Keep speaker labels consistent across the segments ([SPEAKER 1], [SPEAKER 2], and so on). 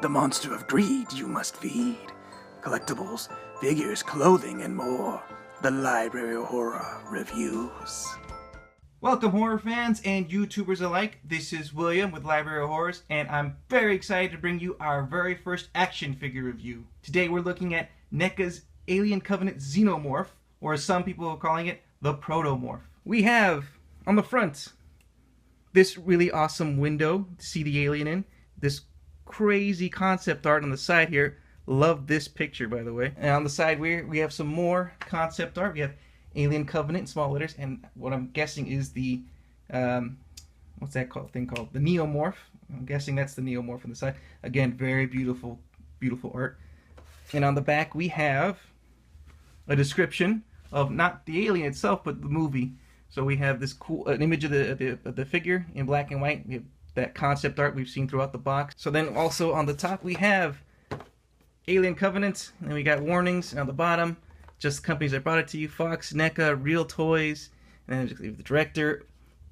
[SPEAKER 1] The monster of greed you must feed. Collectibles, figures, clothing, and more. The Library of Horror Reviews.
[SPEAKER 2] Welcome horror fans and YouTubers alike. This is William with Library of Horrors, and I'm very excited to bring you our very first action figure review. Today we're looking at Neca's Alien Covenant Xenomorph, or as some people are calling it, the Protomorph. We have, on the front, this really awesome window to see the alien in. This crazy concept art on the side here. Love this picture, by the way. And on the side we have some more concept art. We have Alien Covenant in small letters, and what I'm guessing is the what's that thing called? The Neomorph. I'm guessing that's the Neomorph on the side. Again, very beautiful, beautiful art. And on the back we have a description of not the alien itself, but the movie. So we have this cool an image of the figure in black and white. We have that concept art we've seen throughout the box. So then also on the top we have Alien Covenant, and then we got warnings. And on the bottom, just companies that brought it to you: Fox, Neca, Real Toys, and then the director,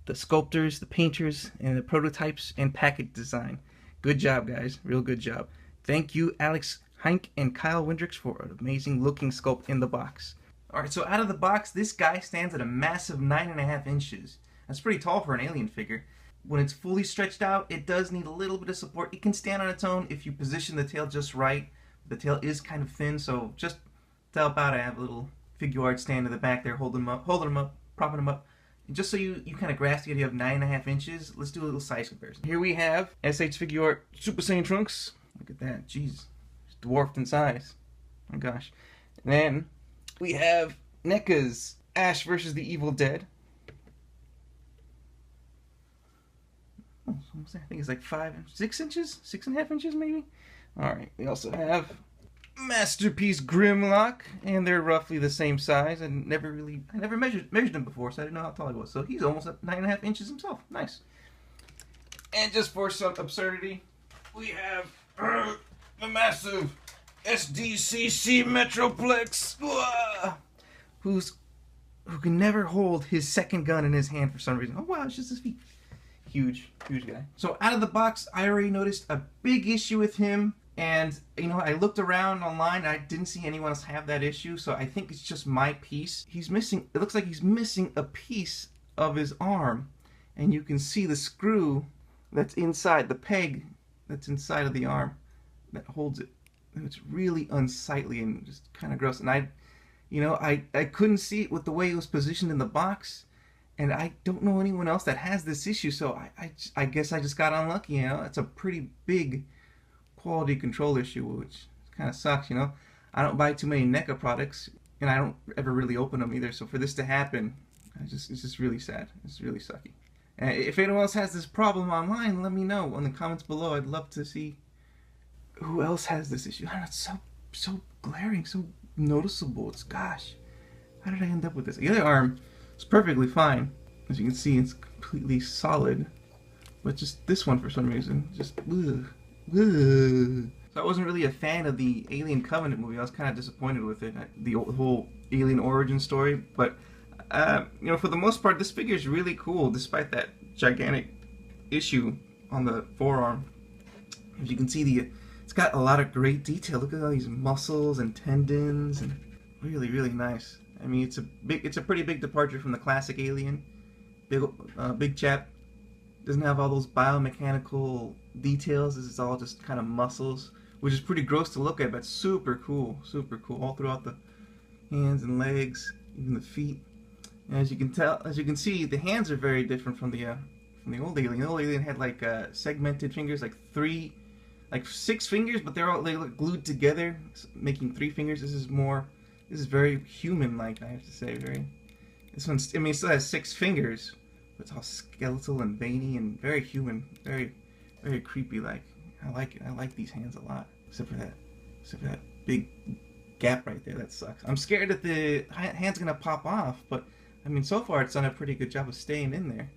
[SPEAKER 2] the sculptors, the painters, and the prototypes and package design. Good job, guys. Real good job. Thank you, Alex Heinck and Kyle Windricks, for an amazing looking sculpt in the box. Alright, so out of the box, this guy stands at a massive 9.5 inches. That's pretty tall for an alien figure. When it's fully stretched out, it does need a little bit of support. It can stand on its own if you position the tail just right. The tail is kind of thin, so just to help out, I have a little figure art stand in the back there, holding them up, propping them up. And just so you kind of grasp the idea of 9.5 inches, let's do a little size comparison. Here we have SH Figure Art Super Saiyan Trunks. Look at that, jeez, it's dwarfed in size. Oh my gosh. And then we have NECA's Ash vs. the Evil Dead. Oh, I think it's like 6 inches? 6.5 inches maybe? Alright, we also have Masterpiece Grimlock, and they're roughly the same size. I never measured them before, so I didn't know how tall he was. So he's almost at 9.5 inches himself. Nice. And just for some absurdity, we have the massive SDCC Metroplex, who can never hold his second gun in his hand for some reason. Oh wow, it's just his feet. Huge, huge guy. So out of the box, I already noticed a big issue with him, and you know, I looked around online and I didn't see anyone else have that issue, so I think it's just my piece. He's missing, it looks like he's missing a piece of his arm, and you can see the screw that's inside, the peg that's inside of the arm that holds it. And it's really unsightly and just kind of gross, and I couldn't see it with the way it was positioned in the box. And I don't know anyone else that has this issue, so I guess I just got unlucky, you know. It's a pretty big quality control issue, which kind of sucks, you know. I don't buy too many NECA products, and I don't ever really open them either, so for this to happen, it's just really sad. It's really sucky. And if anyone else has this problem online, let me know in the comments below. I'd love to see who else has this issue. I don't know, it's so glaring, so noticeable. It's, gosh, how did I end up with this? The other arm, it's perfectly fine. As you can see, it's completely solid. But just this one, for some reason, just ugh, ugh. So I wasn't really a fan of the Alien Covenant movie. I was kind of disappointed with it, the whole alien origin story. But you know, for the most part, this figure is really cool, despite that gigantic issue on the forearm. As you can see, it's got a lot of great detail. Look at all these muscles and tendons, and really, really nice. I mean, it's a pretty big departure from the classic Alien. Big chap, doesn't have all those biomechanical details. This is all just kind of muscles, which is pretty gross to look at, but super cool, all throughout the hands and legs, even the feet. And as you can see, the hands are very different from the old Alien. The old Alien had like segmented fingers, like 6 fingers, but they look glued together, making 3 fingers. This is very human-like, I have to say. This one's, I mean, it still has 6 fingers, but it's all skeletal and veiny and very human, very, very creepy-like. I like it. I like these hands a lot, except for that big gap right there. That sucks. I'm scared that the hand's gonna pop off, but I mean, so far it's done a pretty good job of staying in there.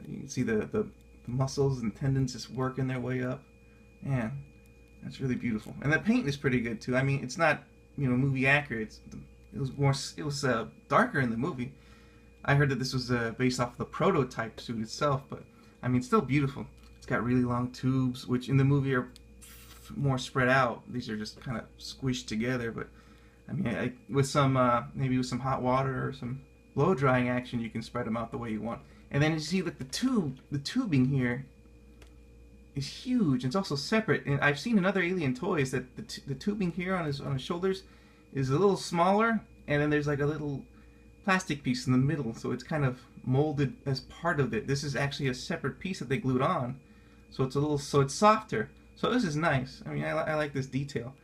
[SPEAKER 2] You can see the muscles and tendons just working their way up. Man, that's really beautiful. And the paint is pretty good too. I mean, it's not, you know, movie accurate. It was darker in the movie. I heard that this was based off of the prototype suit itself, but I mean, still beautiful. It's got really long tubes, which in the movie are more spread out. These are just kind of squished together. But I mean, with some maybe with some hot water or some blow drying action, you can spread them out the way you want. And then you see that the tubing here is huge. It's also separate. And I've seen in other Alien toys that the tubing here on his shoulders is a little smaller, and then there's like a little plastic piece in the middle, so it's kind of molded as part of it. This is actually a separate piece that they glued on, so it's softer. So this is nice. I mean, I like this detail.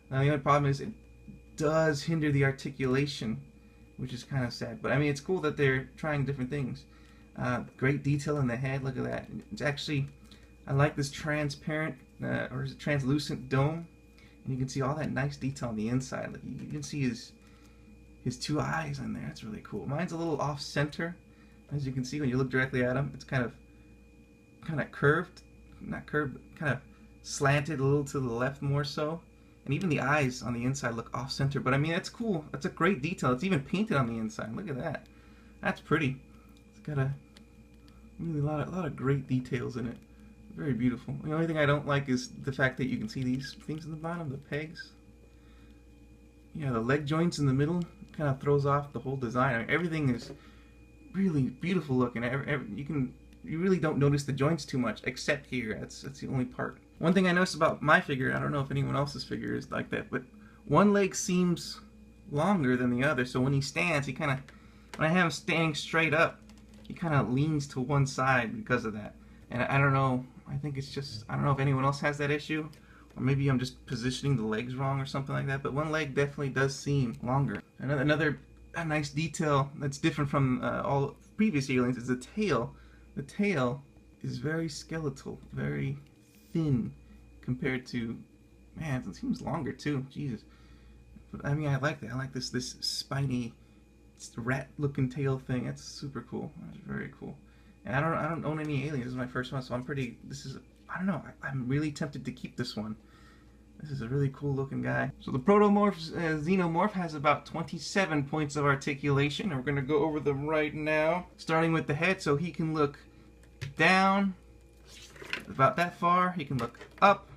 [SPEAKER 2] Now the only problem is it does hinder the articulation, which is kind of sad. But I mean, it's cool that they're trying different things. Great detail in the head. Look at that. It's actually, I like this transparent or is it translucent dome, and you can see all that nice detail on the inside. Like you can see his two eyes in there. That's really cool. Mine's a little off center, as you can see when you look directly at him. It's kind of curved, not curved, but kind of slanted a little to the left more so. And even the eyes on the inside look off center. But I mean, that's cool. That's a great detail. It's even painted on the inside. Look at that. That's pretty. It's got a really a lot of great details in it. Very beautiful. The only thing I don't like is the fact that you can see these things in the bottom, the pegs. Yeah, the leg joints in the middle kind of throws off the whole design. I mean, everything is really beautiful looking. You really don't notice the joints too much, except here. That's the only part. One thing I noticed about my figure, I don't know if anyone else's figure is like that, but one leg seems longer than the other. So when he stands, when I have him standing straight up, he kind of leans to one side because of that. And I don't know. I think it's just, I don't know if anyone else has that issue, or maybe I'm just positioning the legs wrong or something like that. But one leg definitely does seem longer. Another nice detail that's different from all previous aliens is the tail. The tail is very skeletal, very thin compared to, man, it seems longer too. Jesus. But I mean, I like that. I like this spiny, rat-looking tail thing. That's super cool. That's very cool. And I don't own any aliens. This is my first one, so I don't know. I'm really tempted to keep this one. This is a really cool looking guy. So the Protomorph's Xenomorph has about 27 points of articulation. And we're going to go over them right now. Starting with the head, so he can look down about that far. He can look up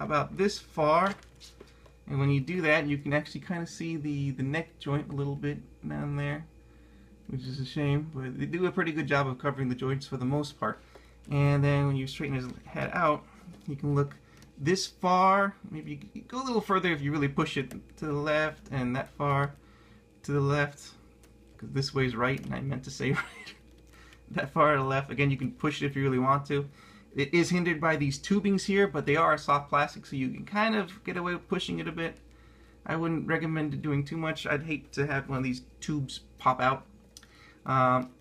[SPEAKER 2] about this far. And when you do that, you can actually kind of see the neck joint a little bit down there, which is a shame. But they do a pretty good job of covering the joints for the most part. And then when you straighten his head out, you can look this far. Maybe you can go a little further if you really push it to the left, and that far to the left, because this way is right, and I meant to say right. That far to the left. Again, you can push it if you really want to. It is hindered by these tubings here, but they are soft plastic, so you can kind of get away with pushing it a bit. I wouldn't recommend doing too much. I'd hate to have one of these tubes pop out.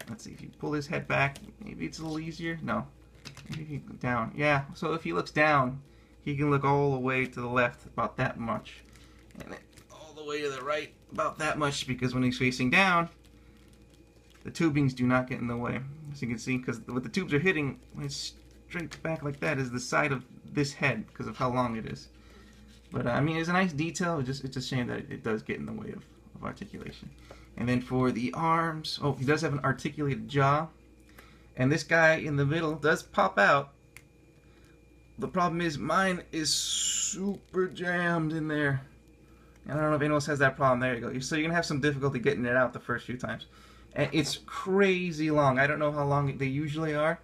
[SPEAKER 2] Let's see, if you pull his head back, maybe it's a little easier. No. Maybe if you go down. Yeah, so if he looks down, he can look all the way to the left about that much. And then all the way to the right about that much, because when he's facing down, the tubings do not get in the way. As you can see, because what the tubes are hitting, when it's straight back like that, is the side of this head, because of how long it is. But I mean, it's a nice detail. It's a shame that it does get in the way of articulation. And then for the arms, oh, he does have an articulated jaw. And this guy in the middle does pop out. The problem is mine is super jammed in there. And I don't know if anyone else has that problem. There you go. So you're going to have some difficulty getting it out the first few times. And it's crazy long. I don't know how long they usually are,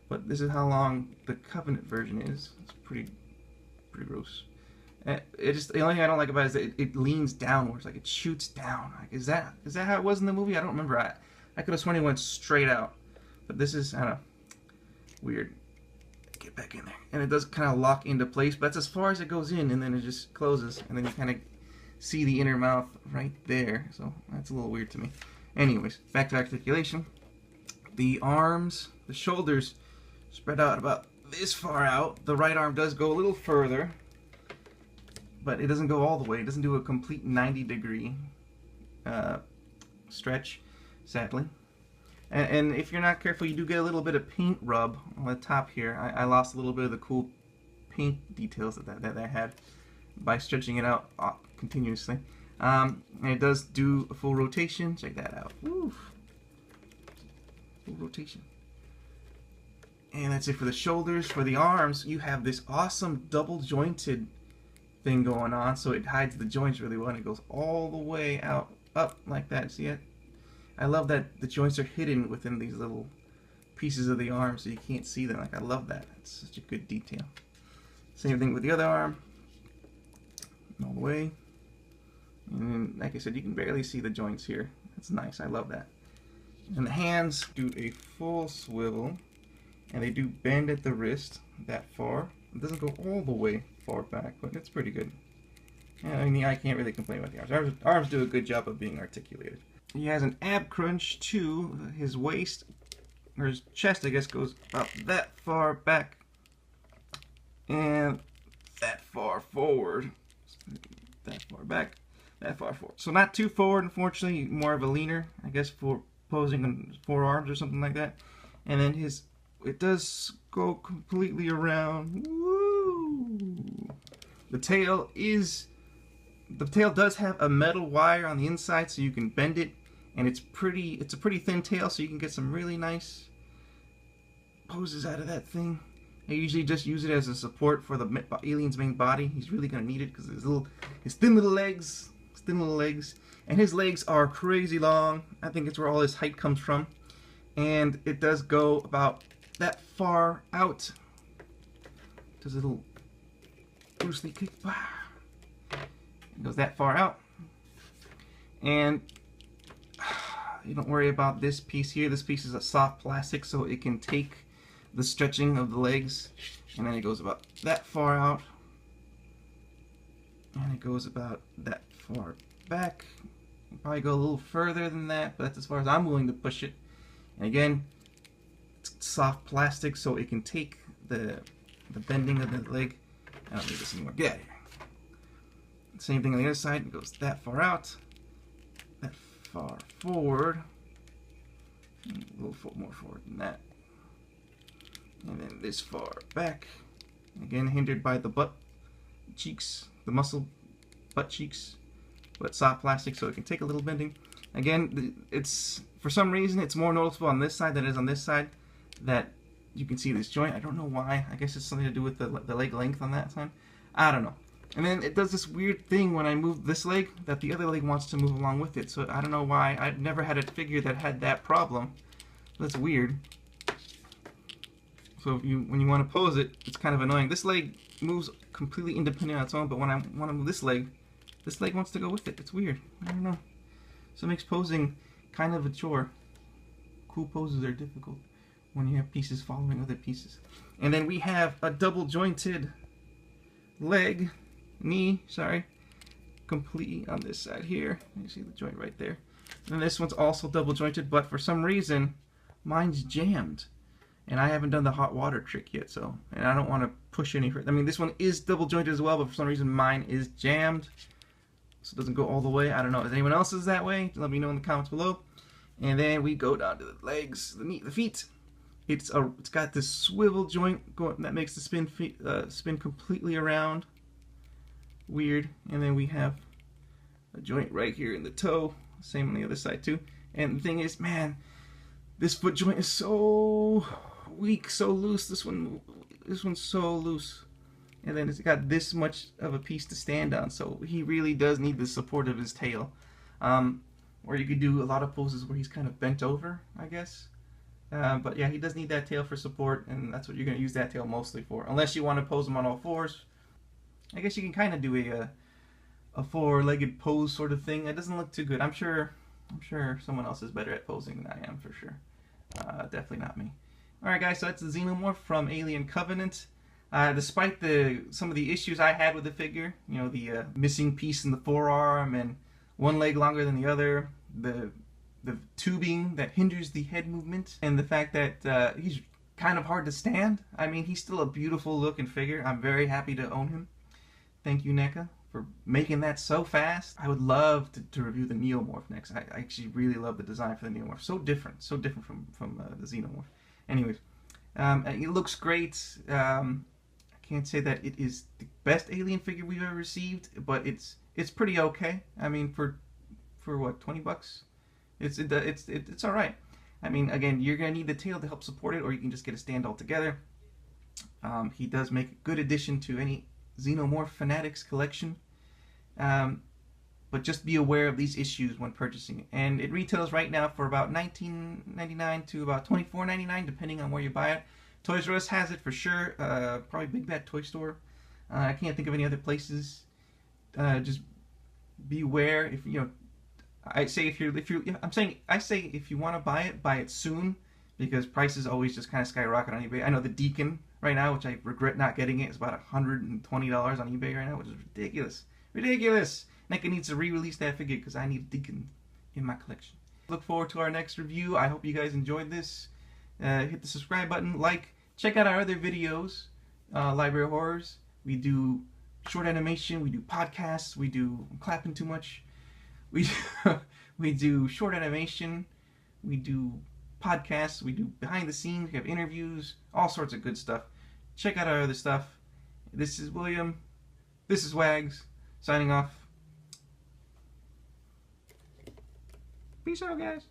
[SPEAKER 2] but this is how long the Covenant version is. It's pretty gross. And the only thing I don't like about it is that it leans downwards, like it shoots down. Like, is that how it was in the movie? I don't remember. I could have sworn it went straight out. But this is, I don't know, weird. Get back in there. And it does kind of lock into place, but that's as far as it goes in, and then it just closes. And then you kind of see the inner mouth right there. So that's a little weird to me. Anyways, back to articulation. The arms, the shoulders spread out about this far out. The right arm does go a little further, but it doesn't go all the way. It doesn't do a complete 90-degree stretch, sadly. And if you're not careful, you do get a little bit of paint rub on the top here. I lost a little bit of the cool paint details that I had by stretching it out continuously. And it does do a full rotation. Check that out. Woo. Full rotation. And that's it for the shoulders. For the arms, you have this awesome double jointed thing going on, so it hides the joints really well, and it goes all the way out, up like that. See it? I love that the joints are hidden within these little pieces of the arm, so you can't see them. Like, I love that. It's such a good detail. Same thing with the other arm, all the way. And then, like I said, you can barely see the joints here. That's nice. I love that. And the hands do a full swivel, and they do bend at the wrist that far. It doesn't go all the way far back, but it's pretty good. Yeah, I mean, I can't really complain about the arms. Arms do a good job of being articulated. He has an ab crunch too. His waist, or his chest, I guess, goes about that far back and that far forward. That far back, that far forward. So not too forward, unfortunately. More of a leaner, I guess, for posing on forearms or something like that. And then it does go completely around. Woo! The tail does have a metal wire on the inside, so you can bend it, and it's a pretty thin tail, so you can get some really nice poses out of that thing. I usually just use it as a support for the alien's main body. He's really gonna need it because his thin little legs, and his legs are crazy long. I think it's where all his height comes from, and it does go about that far out. Does a little Bruce Lee kick. It goes that far out, and you don't worry about this piece here. This piece is a soft plastic, so it can take the stretching of the legs, and then it goes about that far out, and it goes about that far back. You probably go a little further than that, but that's as far as I'm willing to push it. And again, it's soft plastic, so it can take the bending of the leg. I don't need this anymore. Get out of here. Same thing on the other side. It goes that far out, that far forward, a little more forward than that, and then this far back. Again, hindered by the butt cheeks, the muscle butt cheeks, but soft plastic, so it can take a little bending. Again, it's for some reason it's more noticeable on this side than it is on this side. That you can see this joint. I don't know why. I guess it's something to do with the leg length on that side. I don't know. And then it does this weird thing when I move this leg that the other leg wants to move along with it. So I don't know why. I've never had a figure that had that problem. That's weird. So when you want to pose it, it's kind of annoying. This leg moves completely independent on its own, but when I want to move this leg wants to go with it. It's weird. I don't know. So it makes posing kind of a chore. Cool poses are difficult when you have pieces following other pieces. And then we have a double jointed knee, completely on this side here. You see the joint right there. And this one's also double jointed, but for some reason mine's jammed. And I haven't done the hot water trick yet, and I don't want to push any further. I mean, this one is double jointed as well, but for some reason mine is jammed. So it doesn't go all the way. I don't know. If anyone else is that way, let me know in the comments below. And then we go down to the legs, the feet. It's got this swivel joint going that makes the spin completely around. Weird. And then we have a joint right here in the toe. Same on the other side too. And the thing is, man, this foot joint is so weak, so loose. This one's so loose. And then it's got this much of a piece to stand on, so he really does need the support of his tail. Or you could do a lot of poses where he's kind of bent over, I guess. But yeah, he does need that tail for support, and that's what you're going to use that tail mostly for. Unless you want to pose him on all fours. I guess you can kind of do a four-legged pose sort of thing. It doesn't look too good. I'm sure someone else is better at posing than I am, for sure. Definitely not me. Alright guys, so that's the Xenomorph from Alien Covenant. Despite some of the issues I had with the figure, you know, the missing piece in the forearm and one leg longer than the other, the tubing that hinders the head movement, and the fact that he's kind of hard to stand. I mean, he's still a beautiful looking figure. I'm very happy to own him. Thank you, Neca, for making that so fast. I would love to review the Neomorph next. I actually really love the design for the Neomorph. So different from the Xenomorph. Anyways, it looks great. I can't say that it is the best alien figure we've ever received, but it's pretty okay. I mean, for what, 20 bucks? It's all right. I mean, again, you're gonna need the tail to help support it, or you can just get a stand altogether. He does make a good addition to any Xenomorph Fanatics collection. But just be aware of these issues when purchasing it. And it retails right now for about $19.99 to about $24.99, depending on where you buy it. Toys R Us has it for sure. Probably Big Bad Toy Store. I can't think of any other places. Just beware. If you know, I say if you want to buy it soon, because prices always just kind of skyrocket on eBay. I know the Deacon right now, which I regret not getting it, is about $120 on eBay right now, which is ridiculous. Ridiculous. Neca needs to re-release that figure because I need a Deacon in my collection. Look forward to our next review. I hope you guys enjoyed this. Hit the subscribe button, like, check out our other videos, Library of Horrors. We do short animation, we do podcasts, I'm clapping too much. We do short animation, we do podcasts, we do behind the scenes, we have interviews, all sorts of good stuff. Check out our other stuff. This is William, this is Wags, signing off. Peace out, guys.